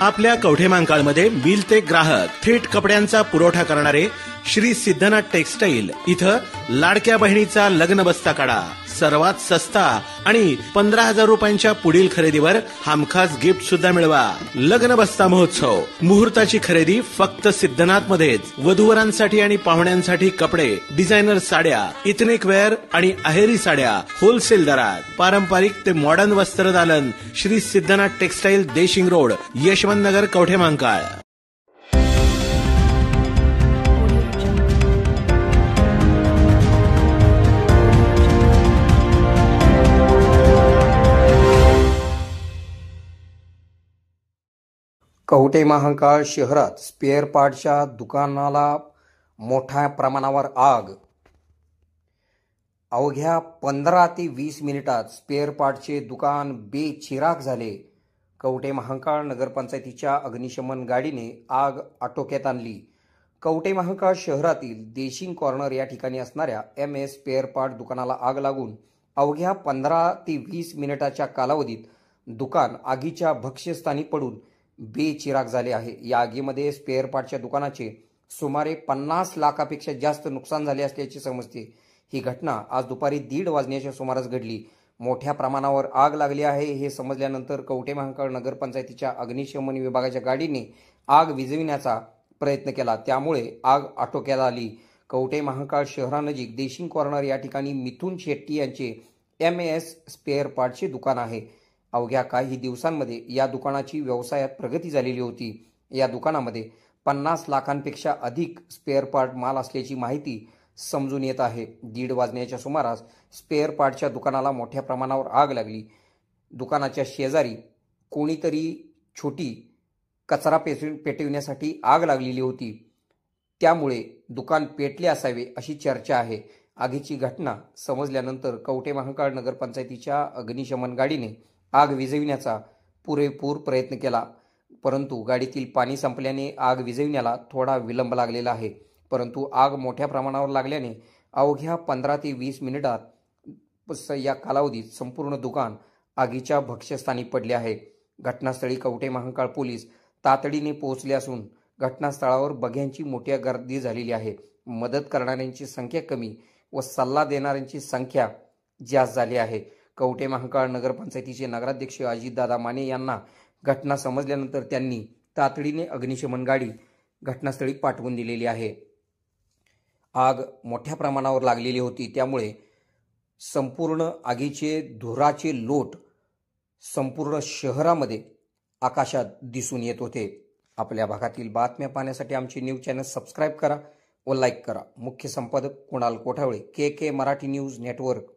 आपल्या कवठेमहांकाळमध्ये मिल ते ग्राहक थेट कपड्यांचा पुरवठा करणारे श्री सिद्धनाथ टेक्सटाईल इथं लाडक्या बहिणीचा लग्न बस्ता काढा. सर्वात सस्ता आणि 15,000 रुपयांच्या पुढील खरेदीवर हमखास गिफ्ट सुद्धा मिळवा. लग्न बस्ता महोत्सव. मुहूर्ताची खरेदी फक्त सिद्धनाथ मध्येच. वधूवरांसाठी आणि पाहुण्यांसाठी कपडे, डिझायनर साड्या, इथनिक वेअर आणि अहेरी साड्या होलसेल दरात. पारंपरिक ते मॉडर्न वस्त्रदालन. Shri Siddhanath textile, Deshing road, Yashwant Nagar, Kavathemahankal. कवठेमहांकाळ शहरात स्पेअर पार्टच्या दुकानाला मोठ्या प्रमाणावर आग. अवघ्या 15 ते 20 मिनिटात स्पेअर पार्टचे दुकान बेचिराग झाले. कवठेमहांकाळ नगरपंचायतीच्या अग्निशमन गाडीने आग आटोक्यात आणली. कवठेमहांकाळ शहरातील देशिंग कॉर्नर या ठिकाणी असणाऱ्या MS स्पेअर पार्ट दुकानाला आग लागून अवघ्या 15 ते 20 मिनिटाच्या कालावधीत दुकान आगीच्या भक्ष्यस्थानी पडून बेचिराग झाले आहे. या आगीमध्ये स्पेअर पार्टच्या दुकानाचे सुमारे 50 लाखापेक्षा जास्त नुकसान झाले असल्याचे समजते. ही घटना आज दुपारी 1:30 वाजण्याच्या सुमारास घडली. मोठ्या प्रमाणावर आग लागली आहे हे समजल्यानंतर कवठेमहांकाळ नगरपंचायतीच्या अग्निशमन विभागाच्या गाडीने आग विझविण्याचा प्रयत्न केला. त्यामुळे आग आटोक्यात आली. कवठेमहांकाळ शहरानजीक देशिंग कॉर्नर या ठिकाणी मिथुन शेट्टी यांचे MS स्पेअर पार्टचे दुकान आहे. अवघ्या काही दिवसांमध्ये या दुकानाची व्यवसायात प्रगती झालेली होती. या दुकानामध्ये 50 लाखांपेक्षा अधिक स्पेअर पार्ट माल असल्याची माहिती समजून येत आहे. 1:30 वाजण्याच्या सुमारास स्पेअर पार्टच्या दुकानाला मोठ्या प्रमाणावर आग लागली. दुकानाच्या शेजारी कोणीतरी छोटी कचरा पेटविण्यासाठी आग लागलेली होती. त्यामुळे दुकान पेटले असावे अशी चर्चा आहे. आगीची घटना समजल्यानंतर कवठेमहांकाळ नगरपंचायतीच्या अग्निशमन गाडीने आग विझविण्याचा पुरेपूर प्रयत्न केला, परंतु गाडीतील पाणी संपल्याने आग विझविण्याला थोडा विलंब लागलेला आहे. परंतु आग मोठ्या प्रमाणावर लागल्याने अवघ्या 15 ते 20 मिनिटात या कालावधीत संपूर्ण दुकान आगीच्या भक्ष्यस्थानी पडले आहे. घटनास्थळी कवठेमहांकाळ पोलीस तातडीने पोहोचले असून घटनास्थळावर बघ्यांची मोठी गर्दी झालेली आहे. मदत करणाऱ्यांची संख्या कमी व सल्ला देणाऱ्यांची संख्या जास्त झाली आहे. कवठेमहांकाळ नगरपंचायतीचे नगराध्यक्ष अजितदादा माने यांना घटना समजल्यानंतर त्यांनी तातडीने अग्निशमन गाडी घटनास्थळी पाठवून दिलेली आहे. आग मोठ्या प्रमाणावर लागलेली होती, त्यामुळे संपूर्ण आगीचे धुराचे लोट संपूर्ण शहरामध्ये आकाशात दिसून येत होते. आपल्या भागातील बातम्या पाहण्यासाठी आमचे न्यूज चॅनल सबस्क्राईब करा व लाईक करा. मुख्य संपादक Kunal Kothawale, KK Marathi news network.